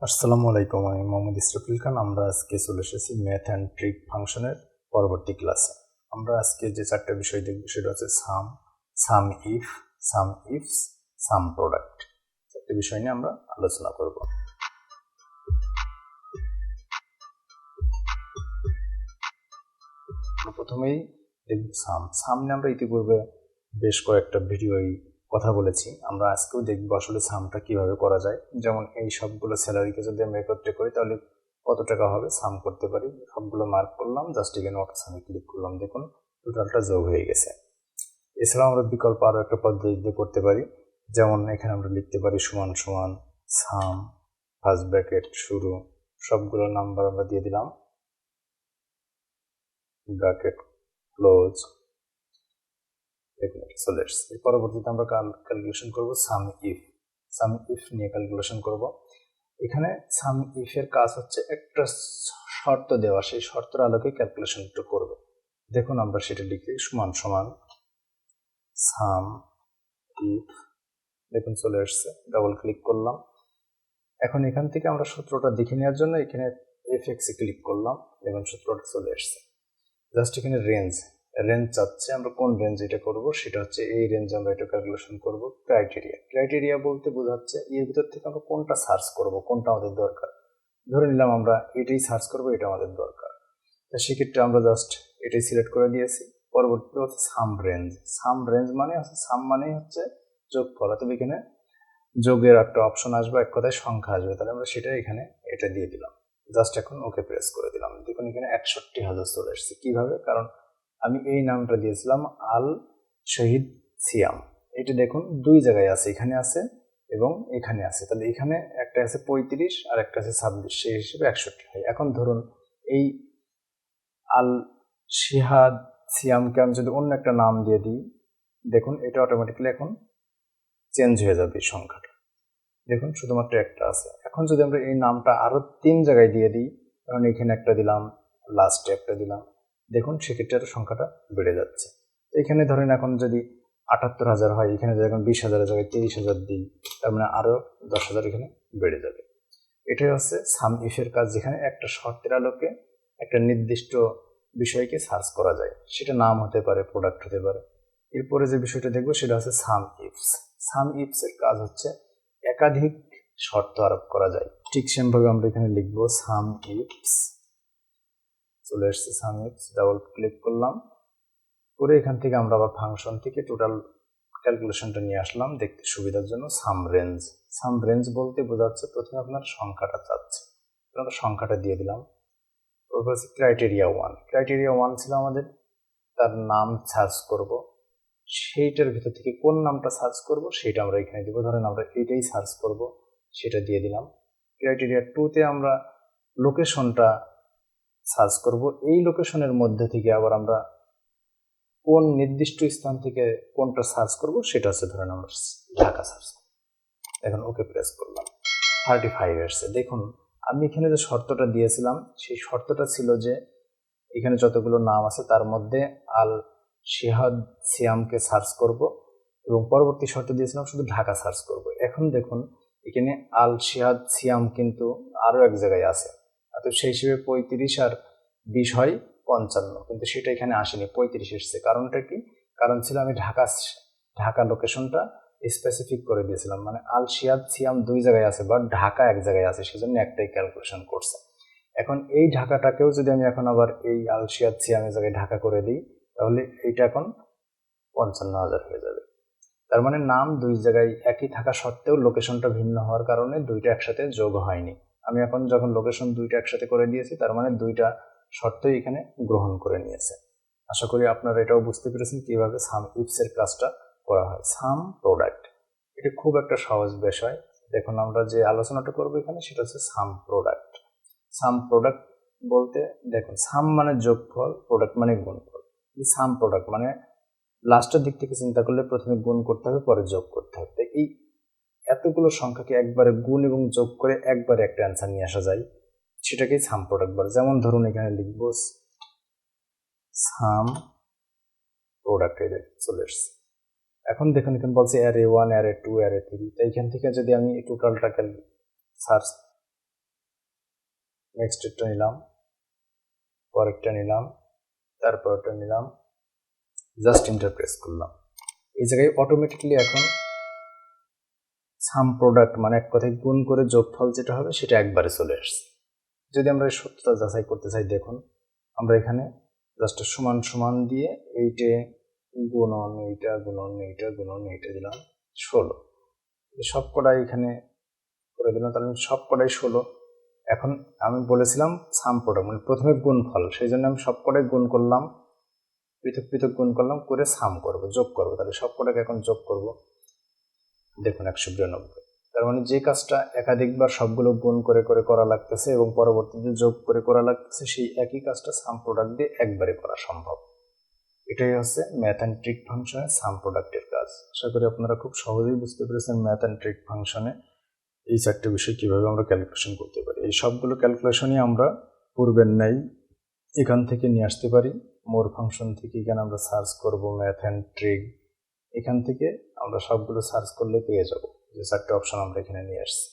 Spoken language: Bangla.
আসসালামু আলাইকুম, আমি মোহাম্মদ ইসরাফিল খান। আমরা আজকে চলে এসেছি ম্যাথ অ্যান্ড ট্রিক ফাংশনের পরবর্তী ক্লাসে। আমরা আজকে যে চারটা বিষয় দেখব সেটা হচ্ছে sum, sum if, sum ifs, sum product. চারটি বিষয় নিয়ে আমরা আলোচনা করব। প্রথমেই দেখব সাম। সাম নিয়ে আমরা ইতিপূর্বে বেশ কয়েকটা ভিডিওই কথা বলেছি। আমরা আজকেও দেখব আসলে সামটা কিভাবে করা যায়। যেমন এই সবগুলো স্যালারিকে যদি আমরা একত্রে করি তাহলে কত টাকা হবে সাম করতে পারি। সবগুলো মার্ক করলাম, জাস্ট এখানে অপশানে ক্লিক করলাম, দেখুন টোটালটা যোগ হয়ে গেছে। এছাড়াও আমরা বিকল্প আরও একটা পদ্ধতিতে করতে পারি। যেমন এখানে আমরা লিখতে পারি সমান সমান সাম, ফার্স্ট ব্র্যাকেট শুরু, সবগুলো নাম্বার আমরা দিয়ে দিলাম, ব্র্যাকেট ক্লোজ, দেখুন এটা চলে এসছে। পরবর্তীতে আমরা ক্যালকুলেশন করব সাম ইফ। সাম ইফ নিয়ে ক্যালকুলেশন করব। এখানে সাম ইফের কাজ হচ্ছে একটা শর্ত দেওয়া, সেই শর্তের আলোকে ক্যালকুলেশনটা করবে। দেখুন আমরা সেটা লিখি সমান সমান সাম ইফ, দেখুন চলে আসছে, ডাবল ক্লিক করলাম। এখন এখান থেকে আমরা সূত্রটা দেখে নেওয়ার জন্য এখানে এফএক্সে ক্লিক করলাম, দেখুন সূত্রটা চলে আসছে। জাস্ট এখানে রেঞ্জ চাচ্ছে, আমরা কোন রেঞ্জ এটা করব, সেটা হচ্ছে এই রেঞ্জে আমরা এটা ক্যালকুলেশন করব। ক্রাইটেরিয়া বলতে বোঝাচ্ছে এর ভিতর থেকে আমরা কোনটা সার্চ করব, কোনটা আমাদের দরকার। ধরে নিলাম আমরা এটাই সার্চ করব, এটা আমাদের দরকার, তো সেক্ষেত্রে আমরা জাস্ট এটাই সিলেক্ট করে দিয়েছি। পরবর্তীতে হচ্ছে সাম রেঞ্জ মানে হচ্ছে যোগফল, তবে এখানে যোগের একটা অপশন আসবে, এক কথায় সংখ্যা আসবে, তাহলে আমরা সেটা এখানে এটা দিয়ে দিলাম। জাস্ট এখন ওকে প্রেস করে দিলাম। দেখুন এখানে 61,000 চলে এসেছে। কিভাবে? কারণ আমি এই নামটা দিয়েছিলাম আল শহীদ সিয়াম। এটা দেখুন দুই জায়গায় আছে, এখানে আছে এবং এখানে আছে, তাহলে এখানে একটা আছে 35 আর একটা আছে 26, সেই হিসেবে 61 হয়। এখন ধরুন এই আল শিহাদ সিয়ামকে আমি যদি অন্য একটা নাম দিয়ে দিই, দেখুন এটা অটোমেটিক্যালি এখন চেঞ্জ হয়ে যাবে সংখ্যাটা। দেখুন শুধুমাত্র একটা আছে। এখন যদি আমরা এই নামটা আরো 3 জায়গায় দিয়ে দিই, কারণ এখানে একটা দিলাম, লাস্টে একটা দিলাম, দেখুন সেক্ষেত্রে আরো সংখ্যাটা বেড়ে যাচ্ছে। এখানে ধরেন এখন যদি 78,000 হয়, এখানে যদি এখন 20,000 জায়গায় 30,000 দিই, তার মানে আরো 10,000 এখানে বেড়ে যাবে। এটাই হচ্ছে সাম ইফের কাজ, যেখানে একটা শর্তের আলোকে একটা নির্দিষ্ট বিষয়কে সার্চ করা যায়, সেটা নাম হতে পারে, প্রোডাক্ট হতে পারে। এরপরে যে বিষয়টা দেখবো সেটা হচ্ছে সাম ইফস এর কাজ হচ্ছে একাধিক শর্ত আরোপ করা যায়। ঠিক সেমভাবে আমরা এখানে লিখবো সাম ইফস, চলে আসছে সাম ইফস, ডাবল ক্লিক করলাম করে এখান থেকে আমরা আবার ফাংশন থেকে টোটাল ক্যালকুলেশনটা নিয়ে আসলাম দেখতে সুবিধার জন্য। সাম রেঞ্জ বলতে বোঝাচ্ছে প্রথমে আপনার সংখ্যাটা চাচ্ছে, আমরা সংখ্যাটা দিয়ে দিলাম। তারপর হচ্ছে ক্রাইটেরিয়া ওয়ান ছিল আমাদের, তার নাম সার্চ করব, সেইটার ভিতর থেকে কোন নামটা সার্চ করব সেটা আমরা এখানে দিব। ধরেন আমরা এইটাই সার্চ করব, সেটা দিয়ে দিলাম। ক্রাইটেরিয়া টুতে আমরা লোকেশনটা সার্চ করব, এই লোকেশনের মধ্যে থেকে আবার আমরা কোন নির্দিষ্ট স্থান থেকে কোনটা সার্চ করব সেটা হচ্ছে ধরেন আমরা ঢাকা সার্চ করব। এখন ওকে প্রেস করলাম, 35 আসছে। দেখুন আমি এখানে যে শর্তটা দিয়েছিলাম সেই শর্তটা ছিল যে এখানে যতগুলো নাম আছে তার মধ্যে আল শিহাদ সিয়ামকে সার্চ করব, এবং পরবর্তী শর্ত দিয়েছিলাম শুধু ঢাকা সার্চ করব। এখন দেখুন এখানে আল শিহাদ সিয়াম কিন্তু আরও এক জায়গায় আছে, অর্থাৎ সেই হিসেবে 35 আর 20 হয় 55, কিন্তু সেটা এখানে আসেনি, 35 এসছে। কারণটা কি? কারণ ছিল আমি ঢাকা লোকেশনটা স্পেসিফিক করে দিয়েছিলাম, মানে আল শিহাদ সিয়াম দুই জায়গায় আছে বাট ঢাকা এক জায়গায় আছে, সেজন্য একটাই ক্যালকুলেশন করছে। এখন এই ঢাকাটাকেও যদি আমি এখন আবার এই আল শিহাদ সিয়ামের জায়গায় ঢাকা করে দিই, তাহলে এইটা এখন 55,000 হয়ে যাবে। তার মানে নাম দুই জায়গায় একই থাকা সত্ত্বেও লোকেশনটা ভিন্ন হওয়ার কারণে দুইটা একসাথে যোগ হয়নি। আমি এখন যখন লোকেশন দুইটা একসাথে করে দিয়েছি, তার মানে দুইটা শর্তই এখানে গ্রহণ করে নিয়েছে। আশা করি আপনারা এটাও বুঝতে পেরেছেন কিভাবে সাম ইফস এর কাজটা করা হয়। সাম প্রোডাক্ট, এটা খুব একটা সহজ বিষয়। দেখুন আমরা যে আলোচনাটা করবো এখানে সেটা হচ্ছে সাম প্রোডাক্ট বলতে, দেখুন সাম মানে যোগফল, প্রোডাক্ট মানে গুণফল। সাম প্রোডাক্ট মানে লাস্টের দিক থেকে চিন্তা করলে প্রথমে গুণ করতে হবে, পরে যোগ করতে হবে। এই এতগুলো সংখ্যাকে একবারে গুণ এবং যোগ করে একবারে একটা অ্যান্সার নিয়ে আসা যায়, সেটাকেই সাম প্রোডাক্ট বলে। যেমন ধরুন এখানে লিখব সাম প্রোডাক্ট, এই চলে এসছে। এখন দেখুন এখানে বলছে অ্যারে 1, অ্যারে 2, অ্যারে 3, তো এইখান থেকে যদি আমি টোটালটাকে সার্চ নেক্সটটা নিলাম, পরেরটা নিলাম, তারপরটা নিলাম, জাস্ট এন্টার প্রেস করলাম। এই জায়গায় অটোমেটিকলি এখন সাম প্রোডাক্ট মানে এক কথায় গুণ করে যোগফল যেটা হবে সেটা একবারে চলে আসছে। যদি আমরা এই সত্যতা যাচাই করতে চাই, দেখুন আমরা এখানে জাস্ট সমান সমান দিয়ে এইটে গুণন এইটা গুণন এইটা গুণন এইটা দিলাম 16, সব কটাই এখানে করে দিলাম, তাহলে সব কটাই 16। এখন আমি বলেছিলাম সাম প্রোডাক্ট মানে প্রথমে গুণফল, সেই জন্য আমি সব কটাই গুণ করলাম, পৃথক পৃথক গুণ করলাম, করে সাম করব, যোগ করব। তাহলে সব কটাকে এখন যোগ করব, দেখুন 192। তার মানে যে কাজটা একাধিকবার সবগুলো গুণ করে করে করা লাগতেছে এবং পরবর্তীতে যোগ করে করা লাগতেছে, সেই একই কাজটা সাম প্রোডাক্ট দিয়ে একবারে করা সম্ভব। এটাই হচ্ছে ম্যাথ অ্যান্ড ট্রিক ফাংশনে সাম প্রোডাক্টের কাজ। আশা করি আপনারা খুব সহজেই বুঝতে পেরেছেন ম্যাথ অ্যান্ড ট্রিক ফাংশনে এই চারটে বিষয় কীভাবে আমরা ক্যালকুলেশন করতে পারি। এই সবগুলো ক্যালকুলেশনই আমরা পূর্বের ন্যায় এখান থেকে নিয়ে আসতে পারি। মোর ফাংশন থেকে এখানে আমরা সার্চ করব ম্যাথ অ্যান্ড ট্রিক, এখান থেকে আমরা সবগুলো সার্চ করলে পেয়ে যাব যে চারটে অপশন আমরা এখানে নিয়ে আসছি।